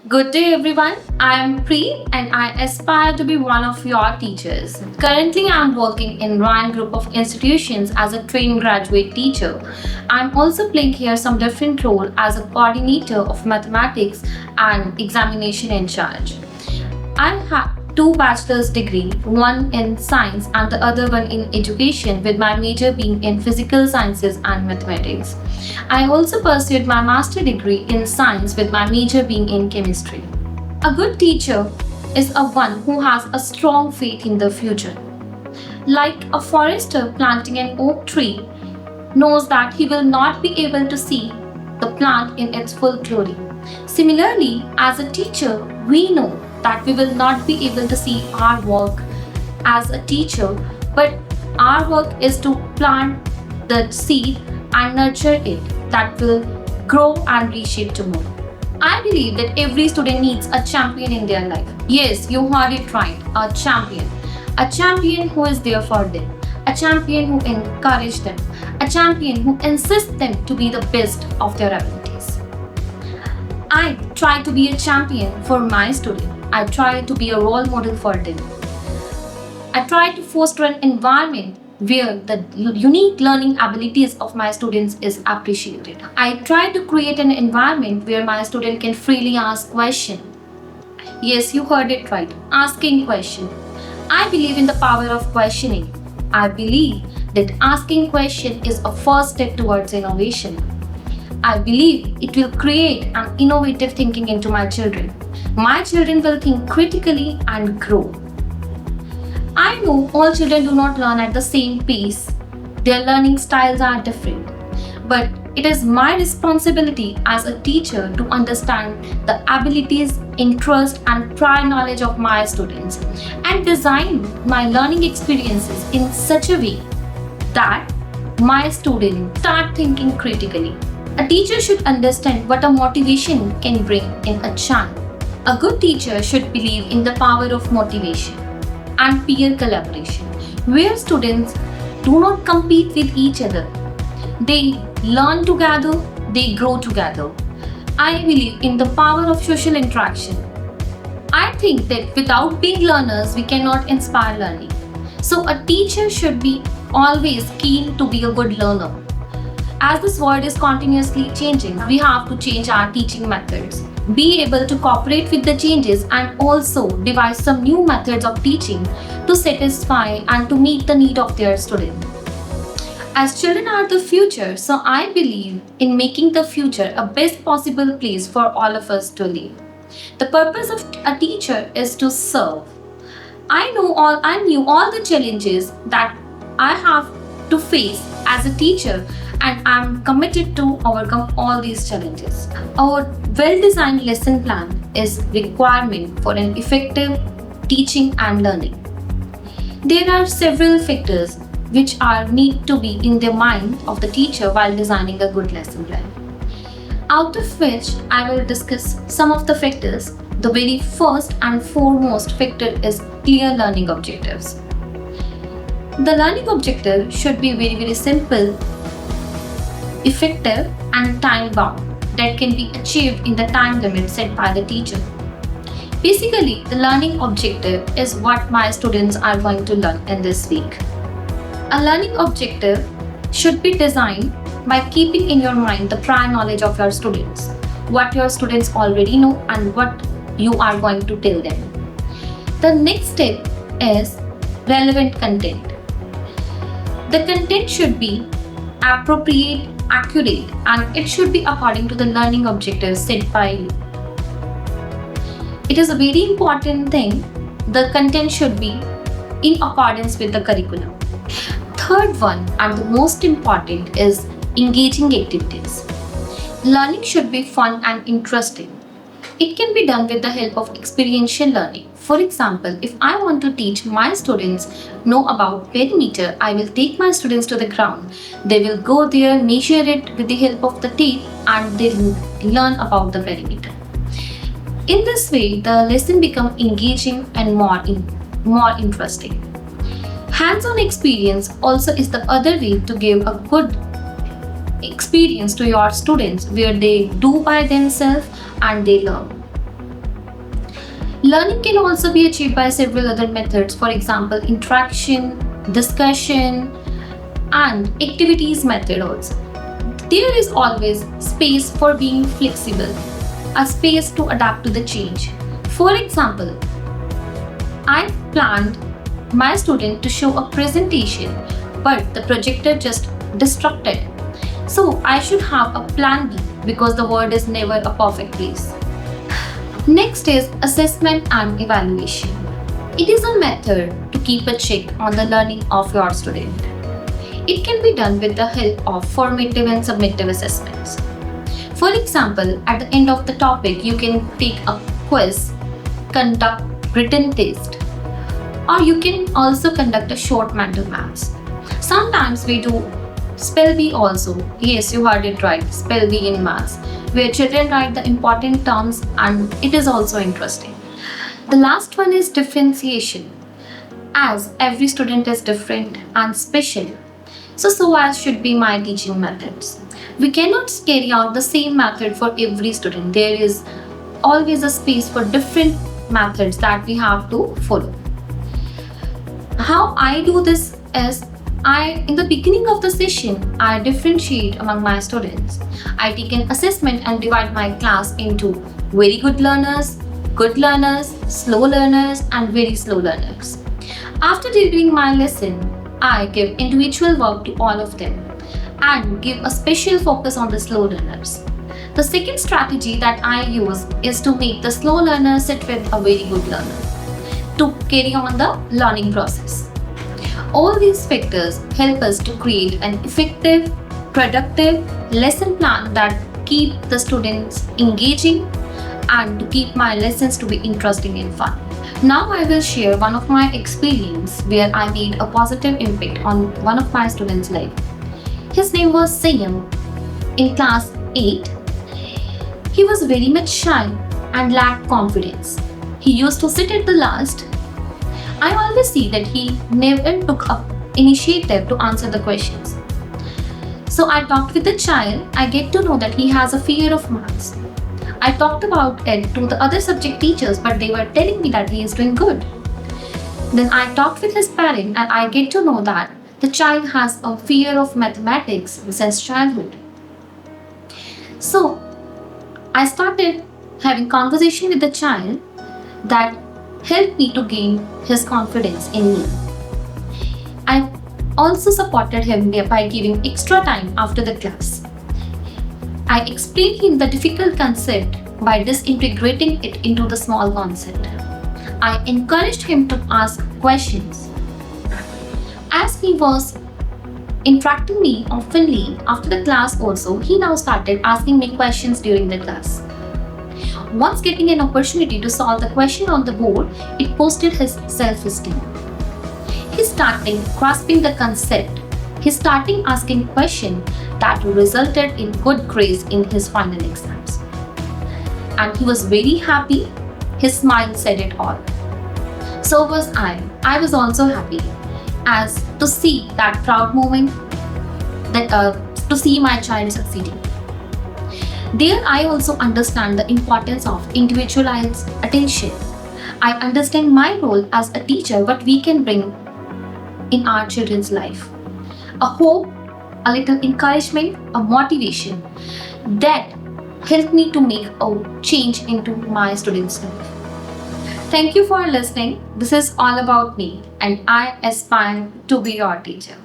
Good day, everyone. I am Preet and I aspire to be one of your teachers. Currently, I am working in Ryan Group of Institutions as a trained graduate teacher. I am also playing here some different role as a coordinator of mathematics and examination in charge. I have two bachelor's degree, one in science and the other one in education, with my major being in physical sciences and mathematics. I also pursued my master degree in science with my major being in chemistry. A good teacher is a one who has a strong faith in the future. Like a forester planting an oak tree knows that he will not be able to see the plant in its full glory. Similarly, as a teacher, we know that we will not be able to see our work as a teacher, but our work is to plant the seed and nurture it that will grow and reshape tomorrow. I believe that every student needs a champion in their life. Yes, you heard it right, a champion. A champion who is there for them, a champion who encourages them, a champion who insists them to be the best of their abilities. I try to be a champion for my student. I try to be a role model for them. I try to foster an environment where the unique learning abilities of my students is appreciated. I try to create an environment where my student can freely ask questions. Yes, you heard it right. Asking questions. I believe in the power of questioning. I believe that asking questions is a first step towards innovation. I believe it will create an innovative thinking into my children. My children will think critically and grow. I know all children do not learn at the same pace. Their learning styles are different. But it is my responsibility as a teacher to understand the abilities, interest, and prior knowledge of my students and design my learning experiences in such a way that my students start thinking critically. A teacher should understand what a motivation can bring in a child. A good teacher should believe in the power of motivation and peer collaboration, where students do not compete with each other. They learn together, they grow together. I believe in the power of social interaction. I think that without being learners, we cannot inspire learning. So, a teacher should be always keen to be a good learner. As this world is continuously changing, we have to change our teaching methods, be able to cooperate with the changes, and also devise some new methods of teaching to satisfy and to meet the need of their students. As children are the future, so I believe in making the future a best possible place for all of us to live. The purpose of a teacher is to serve. I knew all the challenges that I have to face as a teacher, and I'm committed to overcome all these challenges. Our well-designed lesson plan is requirement for an effective teaching and learning. There are several factors which are need to be in the mind of the teacher while designing a good lesson plan. Out of which I will discuss some of the factors. The very first and foremost factor is clear learning objectives. The learning objective should be very simple, effective, and time bound that can be achieved in the time limit set by the teacher. Basically, the learning objective is what my students are going to learn in this week. A learning objective should be designed by keeping in your mind the prior knowledge of your students, what your students already know and what you are going to tell them. The next step is relevant content. The content should be appropriate, accurate, and it should be according to the learning objectives set by you. It is a very important thing. The content should be in accordance with the curriculum. Third one and the most important is engaging activities. Learning should be fun and interesting. It can be done with the help of experiential learning. For example, if I want to teach my students know about perimeter, I will take my students to the ground. They will go there, measure it with the help of the tape, and they will learn about the perimeter. In this way, the lesson becomes engaging and more interesting. Hands-on experience also is the other way to give a good experience to your students where they do by themselves and they learn. Learning can also be achieved by several other methods, for example, interaction, discussion, and activities method also. There is always space for being flexible, a space to adapt to the change. For example, I planned my student to show a presentation, but the projector just destructed. So I should have a plan B because the world is never a perfect place. Next is assessment and evaluation. It is a method to keep a check on the learning of your student. It can be done with the help of formative and summative assessments. For example, at the end of the topic, you can take a quiz, conduct written test, or you can also conduct a short mental maths. Sometimes we do spell bee also. Yes, you heard it right, spell bee in maths, where children write the important terms and it is also interesting. The last one is differentiation. As every student is different and special, so as should be my teaching methods. We cannot carry out the same method for every student. There is always a space for different methods that we have to follow. How I do this is in the beginning of the session, I differentiate among my students. I take an assessment and divide my class into very good learners, slow learners, and very slow learners. After delivering my lesson, I give individual work to all of them and give a special focus on the slow learners. The second strategy that I use is to make the slow learner sit with a very good learner to carry on the learning process. All these factors help us to create an effective, productive lesson plan that keep the students engaging and to keep my lessons to be interesting and fun. Now I will share one of my experience where I made a positive impact on one of my students' life. His name was Sayam. In class 8, he was very much shy and lacked confidence. He used to sit at the last. I always see that he never took up initiative to answer the questions. So I talked with the child. I get to know that he has a fear of maths. I talked about it to the other subject teachers, but they were telling me that he is doing good. Then I talked with his parent and I get to know that the child has a fear of mathematics since childhood. So I started having conversation with the child that helped me to gain his confidence in me. I also supported him by giving extra time after the class. I explained him the difficult concept by disintegrating it into the small concept. I encouraged him to ask questions. As he was interacting me oftenly after the class also, he now started asking me questions during the class. Once getting an opportunity to solve the question on the board, it boosted his self-esteem. He started grasping the concept. He started asking questions that resulted in good grades in his final exams. And he was very happy. His smile said it all. So was I. I was also happy as to see that proud moment, to see my child succeeding. There I also understand the importance of individualized attention. I understand my role as a teacher, what we can bring in our children's life. A hope, a little encouragement, a motivation that helped me to make a change into my students' life. Thank you for listening. This is all about me and I aspire to be your teacher.